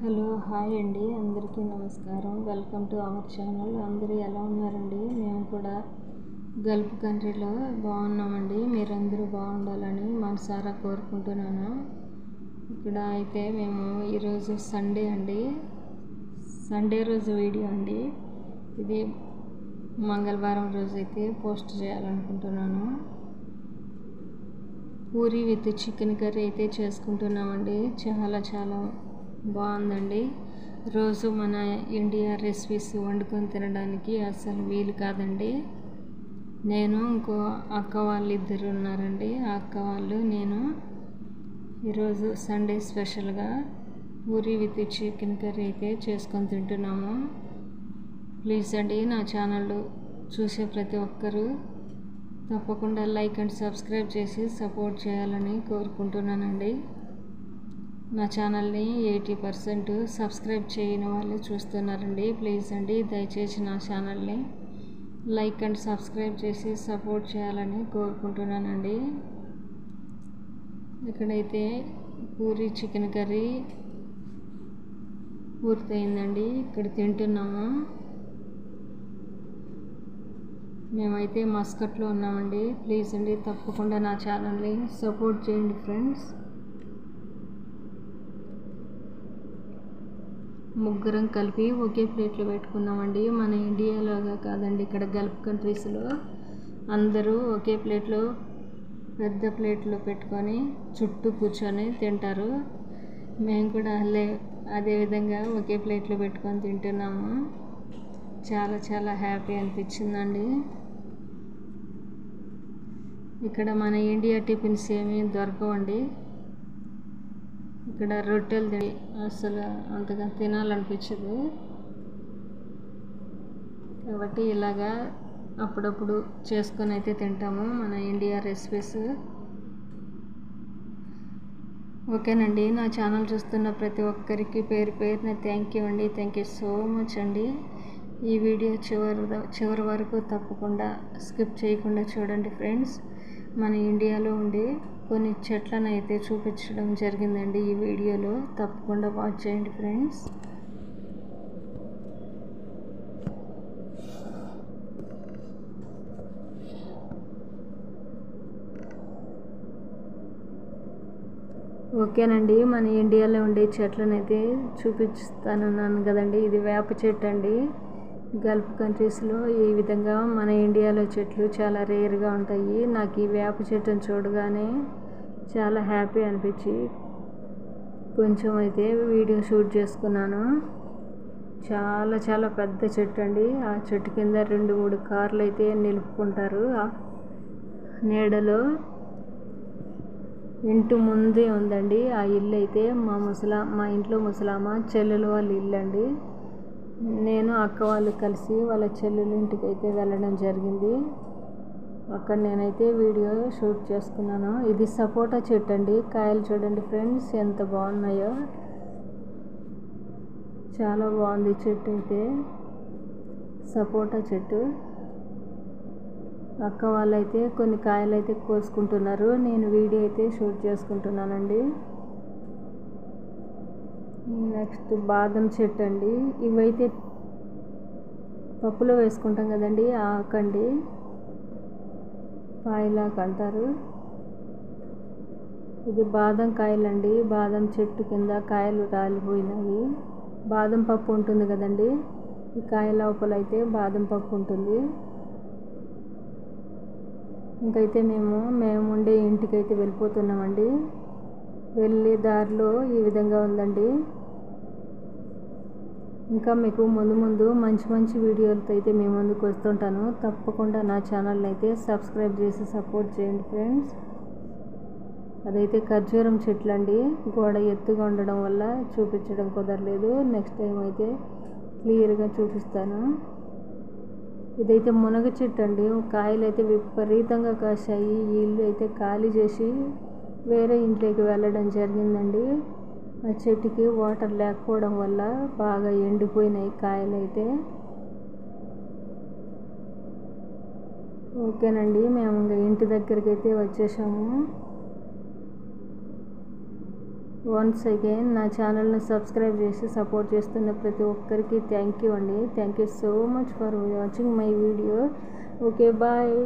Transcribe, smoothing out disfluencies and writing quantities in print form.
Hello hi అండి, అందరికీ నమస్కారం. Welcome to our channel. అందరూ ఎలా ఉన్నారండి? మేము కూడా గల్ఫ్ కంట్రీలో బాగున్నామండి. మీరందరూ బాగుండాలని మనసారా కోరుకుంటున్నాను. ఇక్కడ అయితే మేము ఈరోజు సండే అండి, సండే రోజు వీడియో అండి. ఇది మంగళవారం రోజు అయితే పోస్ట్ చేయాలనుకుంటున్నాను. పూరి విత్ చికెన్ కర్రీ అయితే చేసుకుంటున్నామండి. చాలా బాగుందండి. రోజు మన ఇండియా రెసిపీస్ వండుకొని తినడానికి అస్సలు వీలు కాదండి. నేను ఇంకో అక్క వాళ్ళు ఇద్దరు ఉన్నారండి. ఆ అక్క వాళ్ళు నేను ఈరోజు సండే స్పెషల్గా పూరి విత్ చికెన్ కర్రీ అయితే చేసుకొని తింటున్నాము. ప్లీజ్ అండి, నా ఛానల్ చూసే ప్రతి ఒక్కరూ తప్పకుండా లైక్ అండ్ సబ్స్క్రైబ్ చేసి సపోర్ట్ చేయాలని కోరుకుంటున్నానండి. నా ఛానల్ని 80% సబ్స్క్రైబ్ చేయని వాళ్ళు చూస్తున్నారండి. ప్లీజ్ అండి, దయచేసి నా ఛానల్ని లైక్ అండ్ సబ్స్క్రైబ్ చేసి సపోర్ట్ చేయాలని కోరుకుంటున్నానండి. ఇక్కడైతే పూరి చికెన్ కర్రీ పూర్తయిందండి. ఇక్కడ తింటున్నాము. మేమైతే మస్కట్లో ఉన్నామండి. ప్లీజ్ అండి, తప్పకుండా నా ఛానల్ని సపోర్ట్ చేయండి ఫ్రెండ్స్. ముగ్గురం కలిపి ఒకే ప్లేట్లో పెట్టుకున్నామండి. మన ఇండియాలోగా కాదండి, ఇక్కడ గల్ఫ్ కంట్రీస్లో అందరూ ఒకే ప్లేట్లో పెద్ద ప్లేట్లో పెట్టుకొని చుట్టూ కూర్చొని తింటారు. మేము కూడా అదేవిధంగా ఒకే ప్లేట్లో పెట్టుకొని తింటున్నాము. చాలా హ్యాపీ అనిపించిందండి. ఇక్కడ మన ఇండియా టిఫిన్స్ ఏమీ దొరకవండి. ఇక్కడ రొట్టెలు అసలు అంతగా తినాలనిపించదు. కాబట్టి ఇలాగా అప్పుడప్పుడు చేసుకొని అయితే తింటాము మన ఇండియా రెసిపీస్. ఓకేనండి, నా ఛానల్ చూస్తున్న ప్రతి ఒక్కరికి పేరు పేరున థ్యాంక్ యూ అండి. థ్యాంక్ యూ సో మచ్ అండి. ఈ వీడియో చివరి వరకు తప్పకుండా స్కిప్ చేయకుండా చూడండి ఫ్రెండ్స్. మన ఇండియాలో ఉండే కొన్ని చెట్లను అయితే చూపించడం జరిగిందండి ఈ వీడియోలో. తప్పకుండా వాచ్ చేయండి ఫ్రెండ్స్. ఓకేనండి, మన ఇండియాలో ఉండే చెట్లను అయితే చూపిస్తానన్నాను కదండి. ఇది వేప చెట్టు అండి. గల్ఫ్ కంట్రీస్లో ఈ విధంగా మన ఇండియాలో చెట్లు చాలా రేర్గా ఉంటాయి. నాకు ఈ వేప చెట్టును చూడగానే చాలా హ్యాపీ అనిపించి కొంచెం అయితే వీడియో షూట్ చేసుకున్నాను. చాలా పెద్ద చెట్టు అండి. ఆ చెట్టు కింద 2-3 కార్లు అయితే నిలుపుకుంటారు. నీడలో ఇంటి ముందే ఉందండి ఆ ఇల్లు అయితే. మా ఇంట్లో ముసలామ చెల్లెలు వాళ్ళ ఇల్లు అండి. నేను అక్క వాళ్ళు కలిసి వాళ్ళ చెల్లెలు ఇంటికి అయితే వెళ్ళడం జరిగింది. అక్కడ నేనైతే వీడియో షూట్ చేసుకున్నాను. ఇది సపోటా చెట్టు అండి. కాయలు చూడండి ఫ్రెండ్స్ ఎంత బాగున్నాయో. చాలా బాగుంది చెట్టు అయితే, సపోటా చెట్టు. అక్క వాళ్ళైతే కొన్ని కాయలు అయితే కోసుకుంటున్నారు. నేను వీడియో అయితే షూట్ చేసుకుంటున్నానండి. నెక్స్ట్ బాదం చెట్టు అండి. ఇవైతే పప్పులో వేసుకుంటాం కదండి, ఆకండి, పాయలాకు అంటారు. ఇది బాదం కాయలండి. బాదం చెట్టు కింద కాయలు రాలిపోయినాయి. బాదం పప్పు ఉంటుంది కదండి, ఈ కాయ లోపల అయితే బాదం పప్పు ఉంటుంది. ఇంకైతే మేము ఉండే ఇంటికైతే వెళ్ళిపోతున్నామండి. వెళ్ళే దారిలో ఈ విధంగా ఉందండి. ఇంకా మీకు ముందు మంచి వీడియోలతో అయితే మీ ముందుకు వస్తుంటాను. తప్పకుండా నా ఛానల్ని అయితే సబ్స్క్రైబ్ చేసి సపోర్ట్ చేయండి ఫ్రెండ్స్. అదైతే ఖర్జూరం చెట్లు అండి. గోడ ఎత్తుగా ఉండడం వల్ల చూపించడం కుదరలేదు. నెక్స్ట్ టైం అయితే క్లియర్గా చూపిస్తాను. ఇదైతే మునగ చెట్టు అండి. కాయలు అయితే విపరీతంగా కాశాయి. ఈ ఇల్లు అయితే ఖాళీ చేసి వేరే ఇంట్లోకి వెళ్ళడం జరిగిందండి. ఆ చెట్టుకి వాటర్ లేకపోవడం వల్ల బాగా ఎండిపోయినాయి కాయలు అయితే. ఓకేనండి, మేము ఇంకా ఇంటి దగ్గరికి అయితే వచ్చేసాము. వన్స్ అగైన్ నా ఛానల్ని సబ్స్క్రైబ్ చేసి సపోర్ట్ చేస్తున్న ప్రతి ఒక్కరికి థ్యాంక్ యూ అండి. Thank you so much for watching my video. Okay bye.